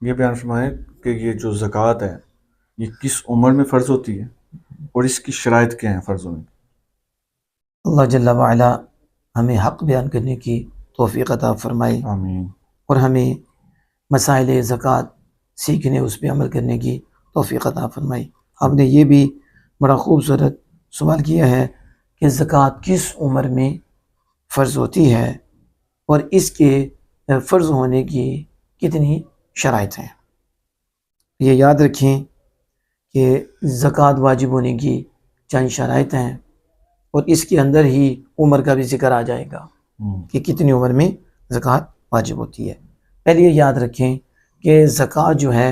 یہ بیان فرمائیں کہ یہ جو زکوٰۃ ہے یہ کس عمر میں فرض ہوتی ہے اور اس کی شرائط کیا ہیں فرض ہونے کی؟ اللہ جل وعلا ہمیں حق بیان کرنے کی توفیق عطا فرمائے آمین۔ اور ہمیں مسائل زکوٰۃ سیکھنے، اس پہ عمل کرنے کی توفیق عطا فرمائے۔ آپ نے یہ بھی بڑا خوبصورت سوال کیا ہے کہ زکوٰۃ کس عمر میں فرض ہوتی ہے اور اس کے فرض ہونے کی کتنی شرائط ہیں۔ یہ یاد رکھیں کہ زکوٰۃ واجب ہونے کی چند شرائط ہیں اور اس کے اندر ہی عمر کا بھی ذکر آ جائے گا کہ کتنی عمر میں زکوٰۃ واجب ہوتی ہے۔ پہلے یہ یاد رکھیں کہ زکوٰۃ جو ہے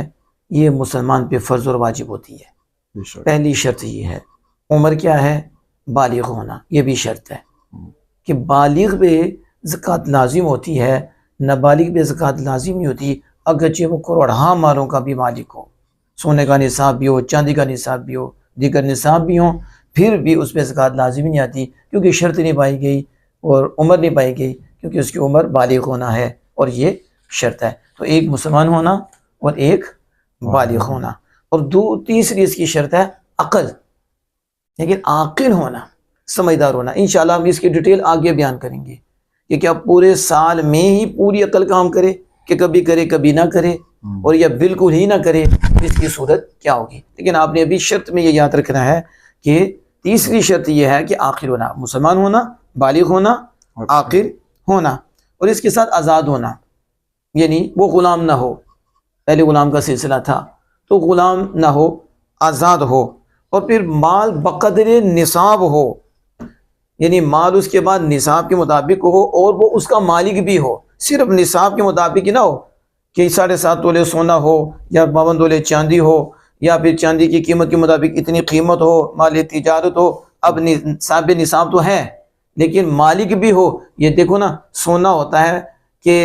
یہ مسلمان پہ فرض اور واجب ہوتی ہے۔ پہلی شرط یہ ہے۔ عمر کیا ہے؟ بالغ ہونا، یہ بھی شرط ہے کہ بالغ پہ زکوٰۃ لازم ہوتی ہے، نابالغ پہ زکوٰۃ لازم نہیں ہوتی، اگرچہ وہ کروڑہا مالوں کا بھی مالک ہو، سونے کا نصاب بھی ہو، چاندی کا نصاب بھی ہو، دیگر نصاب بھی ہوں، پھر بھی اس پہ زکوٰۃ لازم نہیں آتی، کیونکہ شرط نہیں پائی گئی اور عمر نہیں پائی گئی، کیونکہ اس کی عمر بالغ ہونا ہے اور یہ شرط ہے۔ تو ایک مسلمان ہونا اور ایک بالغ ہونا، اور تیسری اس کی شرط ہے عقل، لیکن عاقل ہونا، سمجھدار ہونا۔ انشاءاللہ ہم اس کی ڈیٹیل آگے بیان کریں گے کہ کیا پورے سال میں ہی پوری عقل کام کرے کہ کبھی کرے کبھی نہ کرے، اور یا بالکل ہی نہ کرے، اس کی صورت کیا ہوگی۔ لیکن آپ نے ابھی شرط میں یہ یاد رکھنا ہے کہ تیسری شرط یہ ہے کہ عاقل ہونا، مسلمان ہونا، بالغ ہونا، عاقل ہونا، اور اس کے ساتھ آزاد ہونا، یعنی وہ غلام نہ ہو، پہلے غلام کا سلسلہ تھا تو غلام نہ ہو، آزاد ہو، اور پھر مال بقدر نصاب ہو، یعنی مال اس کے بعد نصاب کے مطابق ہو اور وہ اس کا مالک بھی ہو، صرف نصاب کے مطابق ہی نہ ہو کہ 7.5 تولے سونا ہو یا 52 تولے چاندی ہو، یا پھر چاندی کی قیمت کے مطابق اتنی قیمت ہو، مال تجارت ہو۔ اب صاحب نصاب تو ہے لیکن مالک بھی ہو۔ یہ دیکھو نا، سونا ہوتا ہے کہ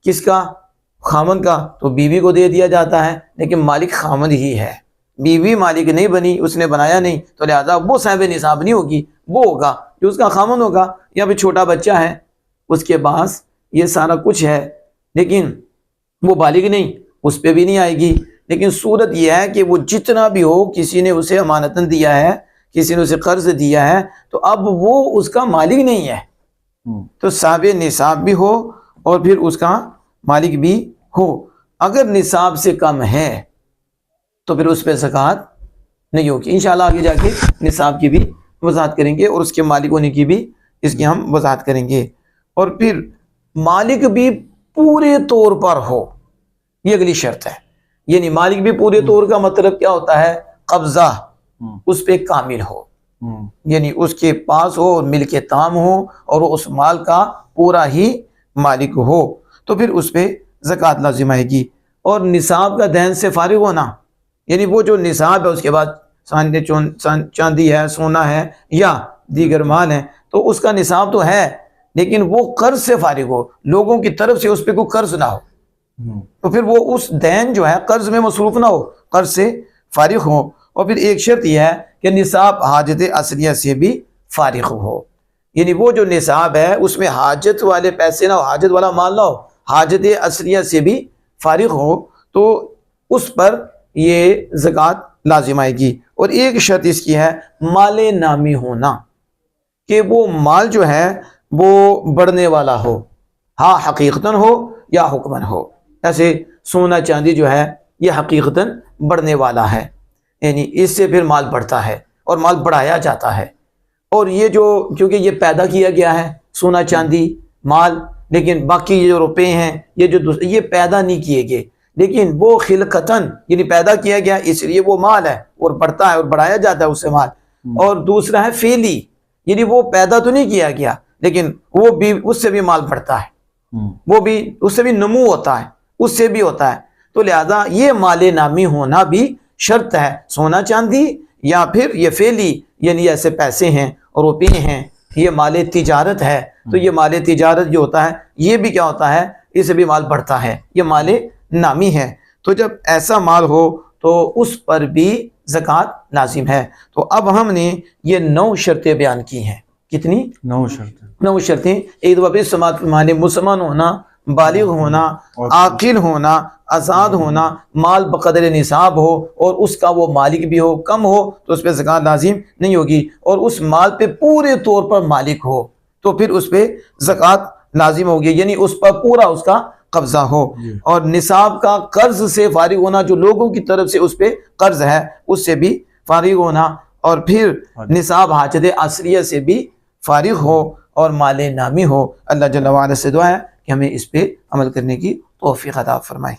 کس کا؟ خامن کا، تو بیوی کو دے دیا جاتا ہے، لیکن مالک خامن ہی ہے، بیوی مالک نہیں بنی، اس نے بنایا نہیں، تو لہذا وہ صاحب نصاب نہیں ہوگی، وہ ہوگا جو اس کا خامن ہوگا۔ یا پھر چھوٹا بچہ ہے، اس کے پاس یہ سارا کچھ ہے لیکن وہ بالغ نہیں، اس پہ بھی نہیں آئے گی۔ لیکن صورت یہ ہے کہ وہ جتنا بھی ہو، کسی نے اسے امانتاً دیا ہے، کسی نے اسے قرض دیا ہے، تو اب وہ اس کا مالک نہیں ہے، تو صاحب نصاب بھی ہو اور پھر اس کا مالک بھی ہو۔ اگر نصاب سے کم ہے تو پھر اس پہ زکوٰۃ نہیں ہوگی۔ انشاءاللہ آگے جا کے نصاب کی بھی وضاحت کریں گے اور اس کے مالک ہونے کی بھی اس کی ہم وضاحت کریں گے۔ اور پھر مالک بھی پورے طور پر ہو، یہ اگلی شرط ہے۔ یعنی مالک بھی پورے طور کا مطلب کیا ہوتا ہے؟ قبضہ اس پہ کامل ہو، یعنی اس کے پاس ہو اور ملک تام ہو اور وہ اس مال کا پورا ہی مالک ہو، تو پھر اس پہ زکوٰۃ لازم آئے گی۔ اور نصاب کا دین سے فارغ ہونا، یعنی وہ جو نصاب ہے اس کے بعد چاندی ہے، سونا ہے یا دیگر مال ہے، تو اس کا نصاب تو ہے لیکن وہ قرض سے فارغ ہو، لوگوں کی طرف سے اس پہ کوئی قرض نہ ہو، تو پھر وہ اس دین جو ہے قرض میں مصروف نہ ہو، قرض سے فارغ ہو۔ اور پھر ایک شرط یہ ہے کہ نصاب حاجت اصلیہ سے بھی فارغ ہو، یعنی وہ جو نصاب ہے اس میں حاجت والے پیسے نہ ہو، حاجت والا مال نہ ہو، حاجت اصلیہ سے بھی فارغ ہو، تو اس پر یہ زکوٰۃ لازم آئے گی۔ اور ایک شرط اس کی ہے مال نامی ہونا، کہ وہ مال جو ہے وہ بڑھنے والا ہو، ہاں حقیقتاً ہو یا حکماً ہو۔ ایسے سونا چاندی جو ہے یہ حقیقتاً بڑھنے والا ہے، یعنی اس سے پھر مال بڑھتا ہے اور مال بڑھایا جاتا ہے۔ اور یہ جو کیونکہ یہ پیدا کیا گیا ہے سونا چاندی مال، لیکن باقی یہ جو روپے ہیں یہ پیدا نہیں کیے گئے، لیکن وہ خلقتاً یعنی پیدا کیا گیا، اس لیے وہ مال ہے اور بڑھتا ہے اور بڑھایا جاتا ہے اس سے مال۔ اور دوسرا ہے فعلی، یعنی وہ پیدا تو نہیں کیا گیا لیکن وہ بھی اس سے بھی مال بڑھتا ہے، وہ بھی اس سے بھی نمو ہوتا ہے، اس سے بھی ہوتا ہے۔ تو لہذا یہ مال نامی ہونا بھی شرط ہے، سونا چاندی یا پھر یہ فعلی، یعنی ایسے پیسے ہیں اور روپے ہیں، یہ مال تجارت ہے، تو یہ مال تجارت جو ہوتا ہے یہ بھی کیا ہوتا ہے؟ اس سے بھی مال بڑھتا ہے، یہ مال نامی ہے۔ تو جب ایسا مال ہو تو اس پر بھی زکوٰۃ لازم ہے۔ تو اب ہم نے یہ 9 شرطیں بیان کی ہیں۔ کتنی؟ 9 شرطیں۔ 9 شرطیں۔ ایک دفعہ پھر سماعت فرمائیں، مسلمان ہونا، بالغ ہونا، عاقل ہونا، آزاد ہونا، مال بقدر نصاب ہو اور اس کا وہ مالک بھی ہو، کم ہو تو اس پہ زکوٰۃ لازم نہیں ہوگی، اور اس مال پہ پورے طور پر مالک ہو تو پھر اس پہ زکوٰۃ لازم ہوگی، یعنی اس پر پورا اس کا قبضہ ہو۔ اور نصاب کا قرض سے فارغ ہونا، جو لوگوں کی طرف سے اس پہ قرض ہے اس سے بھی فارغ ہونا، اور پھر نصاب حاجت عصریہ سے بھی فارغ ہو اور مال نامی ہو۔ اللہ جل وعلا سے دعا ہے کہ ہمیں اس پہ عمل کرنے کی توفیق عطا فرمائے۔